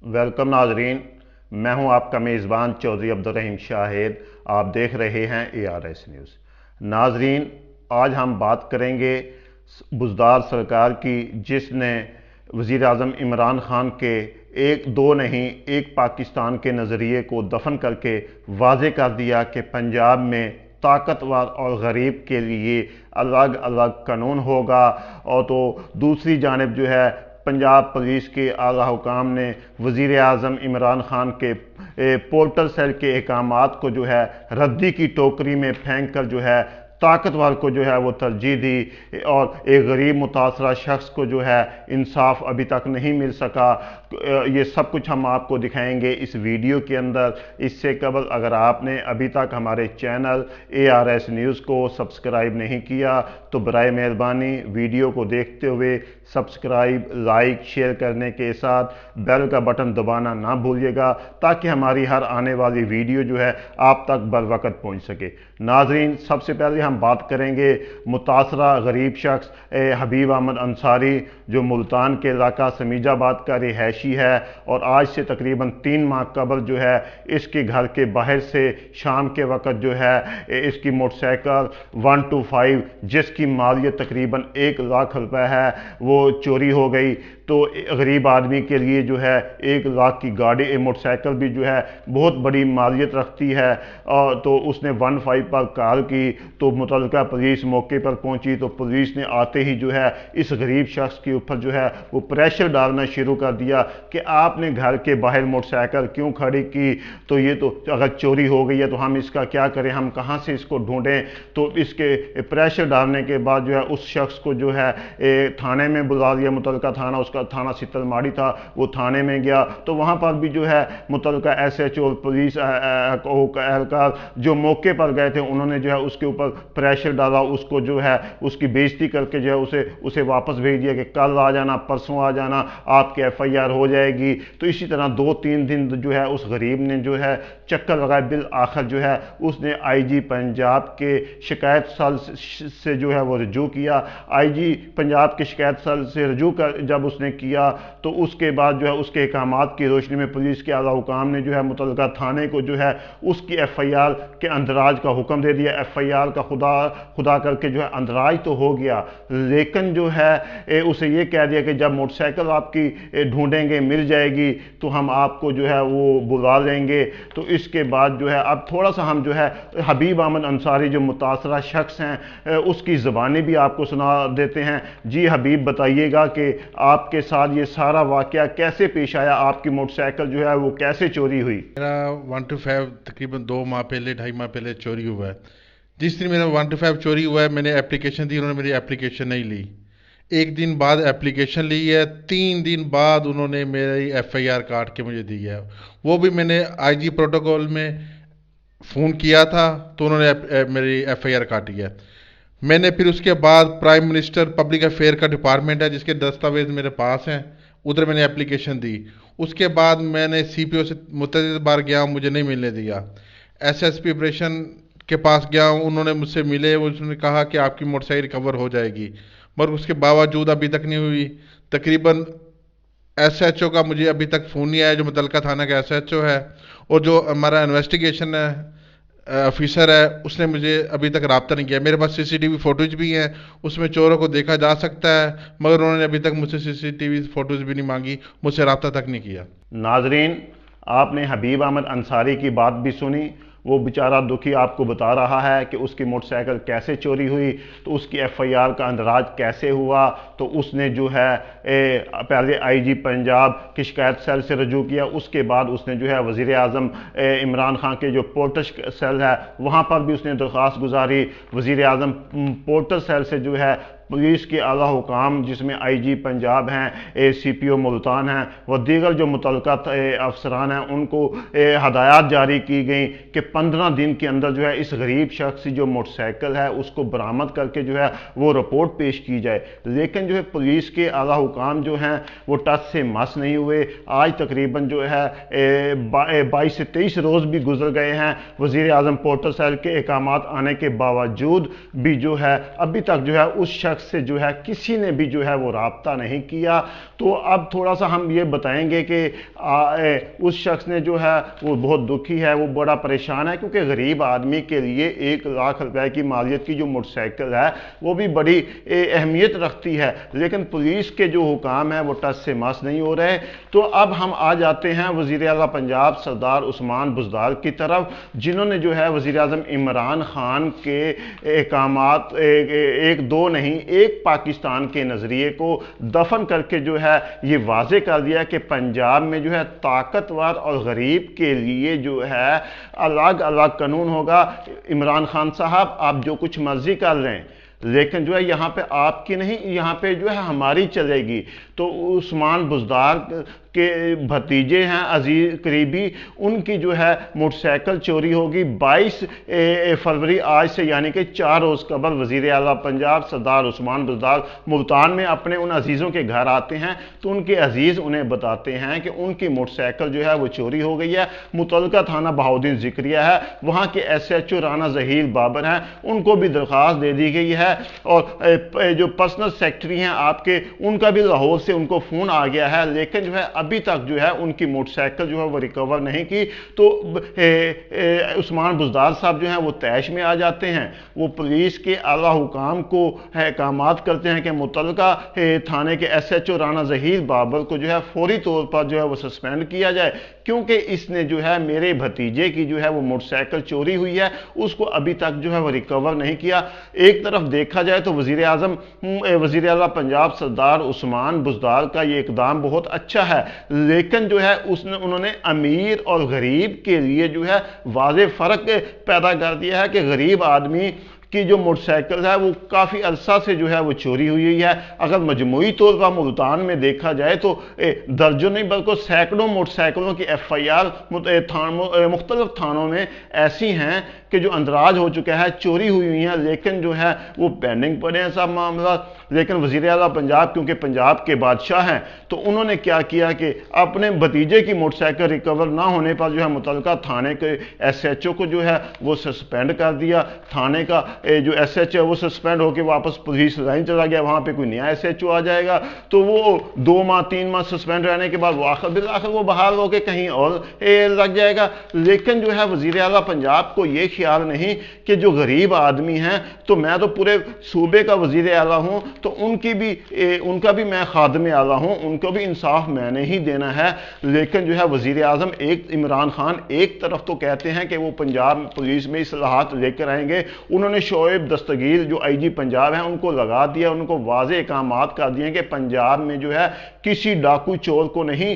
Welcome नाजरीन। मैं हूं आपका मेज़बान चौधरी अब्दुर्रहीम शाहिद। आप देख रहे हैं ARS न्यूज़। नाजरीन, आज हम बात करेंगे बुज़दार सरकार की, जिसने वज़ीर आज़म इमरान खान के एक दो नहीं एक पाकिस्तान के नज़रिए को दफन करके वाज़े कर दिया कि पंजाब में ताकतवर और गरीब के लिए अलग अलग कानून होगा। और तो दूसरी जानब जो है, पंजाब पुलिस के आला हुकाम ने वज़ीर आज़म इमरान खान के पोर्टल सेल के अहकामात को जो है रद्दी की टोकरी में फेंक कर जो है ताकतवर को जो है वो तरजीह दी, और एक गरीब मुतासरा शख्स को जो है इंसाफ अभी तक नहीं मिल सका। ये सब कुछ हम आपको दिखाएंगे इस वीडियो के अंदर। इससे कबल अगर आपने अभी तक हमारे चैनल ARS न्यूज़ को सब्सक्राइब नहीं किया तो बराए मेहरबानी वीडियो को देखते हुए सब्सक्राइब, लाइक, शेयर करने के साथ बेल का बटन दबाना ना भूलिएगा, ताकि हमारी हर आने वाली वीडियो जो है आप तक बर वक्त पहुँच सके। नाजरीन, सबसे पहले हम बात करेंगे मुतासरा गरीब शख्स हबीब अहमद अंसारी, जो मुल्तान के इलाका समीजाबाद का रिहायशी है, और आज से तकरीबन 3 माह कबल जो है इसके घर के बाहर से शाम के वक्त जो है इसकी मोटरसाइकिल 125 जिसकी मालियत तकरीबन 1 लाख रुपए है वो चोरी हो गई। तो गरीब आदमी के लिए जो है 1 लाख की गाड़ी मोटरसाइकिल भी जो है बहुत बड़ी मालियत रखती है। और तो उसने 15 पर कॉल की तो मुतल्लिका पुलिस मौके पर पहुंची, तो पुलिस ने आते ही जो है इस गरीब शख्स के ऊपर जो है वो प्रेशर डालना शुरू कर दिया कि आपने घर के बाहर मोटरसाइकिल क्यों खड़ी की, तो ये तो अगर चोरी हो गई है तो हम इसका क्या करें, हम कहाँ से इसको ढूंढें। तो इसके प्रेशर डालने के बाद जो है उस शख्स को जो है थाने में बुला लिया। मुतल्लिका थाना, उसका थाना सीतलमाड़ी था, वो थाने में गया तो वहाँ पर भी जो है मुतल्लिका SHO पुलिस एहलकार जो मौके पर गए थे, उन्होंने जो है उसके ऊपर प्रेशर डाला, उसको जो है उसकी बेइज्जती करके जो है उसे वापस भेज दिया कि कल आ जाना, परसों आ जाना, आपकी FIR हो जाएगी। तो इसी तरह 2-3 दिन जो है उस गरीब ने जो है चक्कर लगाए। बिल आखिर जो है उसने IG पंजाब के शिकायत सेल से जो है वो रजू किया। IG पंजाब के शिकायत सेल से रजू कर जब उसने किया तो उसके बाद जो है उसके अहकामात की रोशनी में पुलिस के आला हुकाम ने जो है मुतल्लिका थाने को जो है उसकी FIR के अंदराज का हुक्म दे दिया। FIR का खुदा करके जो है अंदराज तो हो गया, लेकिन जो है उसे ये कह दिया कि जब मोटरसाइकिल आपकी ढूंढेंगे मिल जाएगी तो हम आपको जो है वो बुला लेंगे। तो इसके बाद जो है अब थोड़ा सा हम जो है हबीब अहमद अंसारी जो मुतासरा शख्स हैं उसकी ज़बानी भी आपको सुना देते हैं। जी हबीब, बताइएगा कि आपके साथ ये सारा वाकया कैसे पेश आया, आपकी मोटरसाइकिल जो है वो कैसे चोरी हुई। मेरा 125 तकरीबन 2 माह पहले 2.5 माह पहले चोरी हुआ है। जिस दिन मेरा 125 चोरी हुआ है, मैंने एप्लीकेशन दी, उन्होंने मेरी एप्लीकेशन नहीं ली। 1 दिन बाद एप्लीकेशन ली है, 3 दिन बाद उन्होंने मेरी FIR काट के मुझे दी है। वो भी मैंने IG प्रोटोकॉल में फ़ोन किया था तो उन्होंने मेरी FIR काटी है। मैंने फिर उसके बाद प्राइम मिनिस्टर पब्लिक अफेयर का डिपार्टमेंट है जिसके दस्तावेज मेरे पास हैं, उधर मैंने एप्लीकेशन दी। उसके बाद मैंने CPO से मुतअद्दिद बार गया, मुझे नहीं मिलने दिया। SSP ऑपरेशन के पास गया, उन्होंने मुझसे मिले, उसने कहा कि आपकी मोटरसाइकिल रिकवर हो जाएगी, मगर उसके बावजूद अभी तक नहीं हुई। तकरीबन SHO का मुझे अभी तक फ़ोन नहीं आया, जो मुतल्लिका थाना का SHO है, और जो हमारा इन्वेस्टिगेशन है ऑफिसर है, उसने मुझे अभी तक रब्ता नहीं किया। मेरे पास CCTV फोटोज भी हैं, उसमें चोरों को देखा जा सकता है, मगर उन्होंने अभी तक मुझसे CCTV फोटोज भी नहीं मांगी, मुझसे रब्ता तक नहीं किया। नाजरीन, आपने हबीब अहमद अंसारी की बात भी सुनी। वो बेचारा दुखी आपको बता रहा है कि उसकी मोटरसाइकिल कैसे चोरी हुई, तो उसकी FIR का अंदराज कैसे हुआ। तो उसने जो है पहले IG पंजाब की शिकायत सेल से रजू किया, उसके बाद उसने जो है वज़ीर आज़म इमरान खान के जो पोर्टल सेल है वहाँ पर भी उसने दरख्वास्त गुजारी। वज़ीर आज़म पोर्टल सेल से जो है पुलिस के आला हुकाम, जिसमें IG पंजाब हैं, CPO मुल्तान हैं, व दीगर जो मुतल्लिका अफसरान हैं, उनको हदायत जारी की गई कि 15 दिन के अंदर जो है इस गरीब शख्स की जो मोटरसाइकिल है उसको बरामद करके जो है वो रिपोर्ट पेश की जाए। लेकिन जो है पुलिस के आला हुकाम जो हैं वो टच से मस नहीं हुए। आज तकरीबन जो है 22 से 23 रोज़ भी गुजर गए हैं वज़ीर आज़म पोर्टल सेल के अहकामात आने के बावजूद भी जो है अभी तक जो है उस शख्स शख्स से जो है किसी ने भी जो है वो राब्ता नहीं किया। तो अब थोड़ा सा हम ये बताएंगे कि उस शख्स ने जो है वो बहुत दुखी है, वो बड़ा परेशान है, क्योंकि गरीब आदमी के लिए 1 लाख रुपए की मालियत की जो मोटरसाइकिल है वो भी बड़ी अहमियत रखती है, लेकिन पुलिस के जो हुकाम है वो टस से मस नहीं हो रहे। तो अब हम आ जाते हैं वज़ीर आला पंजाब सरदार उस्मान बुज़दार की तरफ, जिन्होंने जो है वज़ीर आज़म इमरान खान के अहकामात एक दो नहीं, एक पाकिस्तान के नज़रिए को दफन करके जो है ये वाज़े कर दिया कि पंजाब में जो है ताकतवर और गरीब के लिए जो है अलग अलग कानून होगा। इमरान खान साहब, आप जो कुछ मर्जी कर रहे हैं, लेकिन जो है यहाँ पे आपकी नहीं, यहाँ पे जो है हमारी चलेगी। तो उस्मान बुज़दार के भतीजे हैं अजीज करीबी, उनकी जो है मोटरसाइकिल चोरी होगी 22 फरवरी, आज से यानी कि 4 रोज़ कबल वज़ीर आला पंजाब सरदार उस्मान बुज़दार मुल्तान में अपने उन अजीज़ों के घर आते हैं। तो उनके अजीज़ उन्हें बताते हैं कि उनकी मोटरसाइकिल जो है वो चोरी हो गई है। मुतलका थाना बहाउद्दीन ज़िक्रिया है, वहाँ के SHO राना ज़हीर बाबर हैं, उनको भी दरख्वास्त दे दी गई है। और जो पर्सनल सेक्रेटरी हैं आपके, उनका भी लाहौर से उनको फ़ोन आ गया है, लेकिन जो है अभी तक जो है उनकी मोटरसाइकिल जो है वो रिकवर नहीं की। तो उस्मान बुज़दार साहब जो हैं वो तैश में आ जाते हैं। वो पुलिस के आला हुकाम को अहकामात करते हैं कि मुतलका थाने के SHO राना ज़हीर बाबर को जो है फौरी तौर पर जो है वो सस्पेंड किया जाए, क्योंकि इसने जो है मेरे भतीजे की जो है वो मोटरसाइकिल चोरी हुई है, उसको अभी तक जो है वो रिकवर नहीं किया। एक तरफ देखा जाए तो वज़ीर आला पंजाब सरदार उस्मान बुज़दार का ये इकदाम बहुत अच्छा है, लेकिन जो है उन्होंने अमीर और गरीब के लिए जो है वाज़े फ़र्क पैदा कर दिया है कि गरीब आदमी की जो मोटरसाइकिल है वो काफ़ी अरसा से जो है वो चोरी हुई है। अगर मजमूई तौर पर मुल्तान में देखा जाए तो दर्जनों नहीं बल्कि सैकड़ों मोटरसाइकिलों की FIR मुख्तलिफ थानों में ऐसी हैं कि जो अंदराज हो चुका है, चोरी हुई हैं, लेकिन जो है वो पेंडिंग पड़े हैं सब मामला। लेकिन वज़ीर आला पंजाब क्योंकि पंजाब के बादशाह हैं, तो उन्होंने क्या किया कि अपने भतीजे की मोटरसाइकिल रिकवर ना होने पर जो है मुतलका थाने के SHO को जो है वो सस्पेंड कर दिया। थाने का जो SHO है वो सस्पेंड होकर वापस पुलिस लाइन चला गया, वहाँ पे कोई नया SHO आ जाएगा। तो वो 2 माह 3 माह सस्पेंड रहने के बाद वो आखिर वो बहाल होकर कहीं और लग जाएगा। लेकिन जो है वज़ीर आला पंजाब को ये ख्याल नहीं कि जो गरीब आदमी हैं, तो मैं तो पूरे सूबे का वज़ीर आला हूँ, तो उनका भी मैं खादम आला हूँ, उनको भी इंसाफ मैंने ही देना है। लेकिन जो है वज़ीर आज़म इमरान खान एक तरफ तो कहते हैं कि वो पंजाब पुलिस में इस्लाहात लेकर आएंगे। उन्होंने शोएब दस्तगीर जो IG पंजाब हैं उनको लगा दिया, उनको वाज़े अहकामात कर दिए कि पंजाब में जो है किसी डाकू चोर को नहीं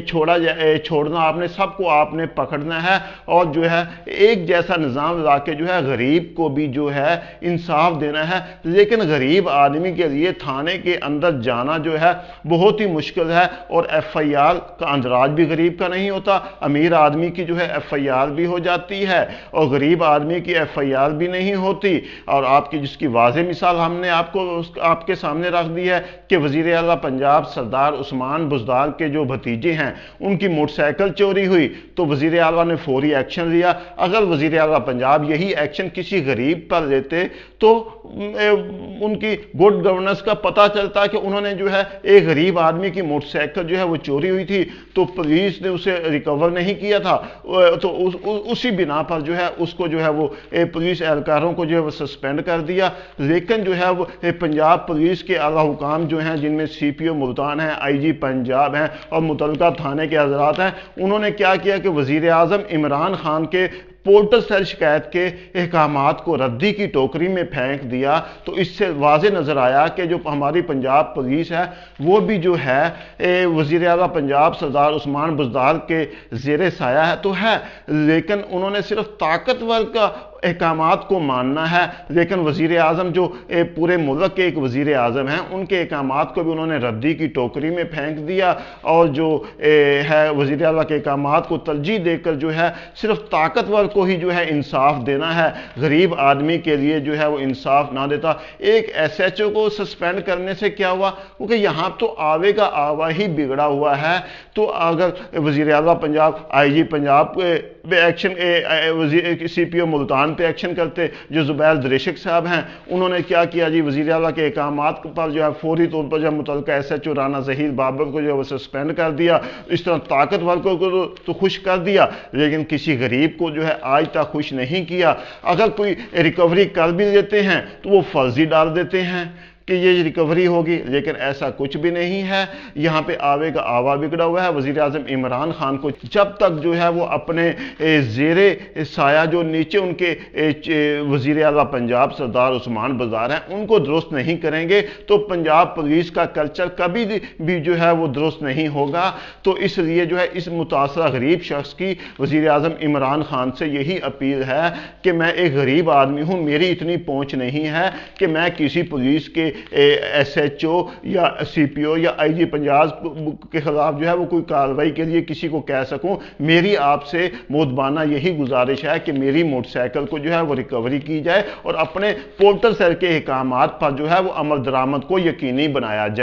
छोड़ना, आपने सबको आपने पकड़ना है, और जो है एक जैसा निज़ाम ला के जो है गरीब को भी जो है इंसाफ देना है। लेकिन गरीब आदमी के लिए थाने के अंदर जाना जो है बहुत ही मुश्किल है, और FIR का अंदराज भी गरीब का नहीं होता। अमीर आदमी की जो है FIR भी हो जाती है और गरीब आदमी की FIR भी नहीं होती। और आपकी जिसकी वाज़े मिसाल हमने आपके सामने रख दी है कि वज़ीर आला पंजाब सरदार उस्मान बुज़दार के जो भतीजे हैं उनकी मोटरसाइकिल चोरी हुई, तो वज़ीर आला ने फौरी एक्शन लिया। अगर वज़ीर आला पंजाब यही एक्शन किसी गरीब पर लेते तो उनकी गुड गवर्नेंस का पता चलता कि उन्होंने जो है एक गरीब आदमी की मोटरसाइकिल जो है वो चोरी हुई थी, तो पुलिस ने उसे रिकवर नहीं किया था, तो उसी बिना पर जो है उसको जो है वो पुलिस एहलकारों को जो है वो सस्पेंड कर दिया। लेकिन जो है वो पंजाब पुलिस के आला हुकाम जो हैं, जिनमें CPO मुल्तान हैं, IG पंजाब हैं और मुतलका थाने के हजरात हैं, उन्होंने क्या किया कि वज़ीर आज़म इमरान खान के पोर्टल सेल शिकायत के अहकामात को रद्दी की टोकरी में फेंक दिया। तो इससे वाज़े नज़र आया कि जो हमारी पंजाब पुलिस है वो भी जो है वज़ीर आला पंजाब सरदार उस्मान बुज़दार के ज़ेरे साया है तो है, लेकिन उन्होंने सिर्फ ताकतवर का अहकामात को मानना है। लेकिन वज़ीर आज़म जो पूरे मुल्क के एक वज़ीर आज़म हैं, उनके अहकामात को भी उन्होंने रद्दी की टोकरी में फेंक दिया, और जो है वज़ीर आला के अहकामात को तरजीह देकर जो है सिर्फ ताकतवर को ही जो है इंसाफ देना है, गरीब आदमी के लिए जो है वो इंसाफ ना देता। एक SHO को सस्पेंड करने से क्या हुआ, क्योंकि यहाँ तो आवे का आवा ही बिगड़ा हुआ है। तो अगर वज़ीर आला पंजाब IG पंजाब पे एक्शन CPO मुल्तान पे एक्शन करते। जो जुबैर दरेशक साहब हैं उन्होंने क्या किया जी, वज़ीर आला के अहकामात पर जो है फौरी तौर पर जो मुतल्लिका SHO राना ज़हीर बाबर को जो है वो सस्पेंड कर दिया। इस तरह ताकतवर को तो खुश कर दिया, लेकिन किसी गरीब को जो है आज तक खुश नहीं किया। अगर कोई रिकवरी कर भी देते हैं तो वो फर्जी डाल देते हैं कि ये रिकवरी होगी, लेकिन ऐसा कुछ भी नहीं है। यहाँ पे आवे का आवा बिगड़ा हुआ है। वज़ीर आज़म इमरान खान को जब तक जो है वो अपने ज़ेरे साया जो नीचे उनके वज़ीर आला पंजाब सरदार उस्मान बाज़ार हैं उनको दुरुस्त नहीं करेंगे तो पंजाब पुलिस का कल्चर कभी भी जो है वो दुरुस्त नहीं होगा। तो इसलिए जो है इस मुतासरा गरीब शख्स की वज़ीर आज़म इमरान खान से यही अपील है कि मैं एक गरीब आदमी हूँ, मेरी इतनी पहुँच नहीं है कि मैं किसी पुलिस के SHO या CPO या IG पंजाब के खिलाफ जो है वो कोई कार्रवाई के लिए किसी को कह सकूं। मेरी आपसे मोदबाना यही गुजारिश है कि मेरी मोटरसाइकिल को जो है वो रिकवरी की जाए और अपने पोर्टल सेल के अहकामात पर जो है वो अमल दरामद को यकीनी बनाया जाए।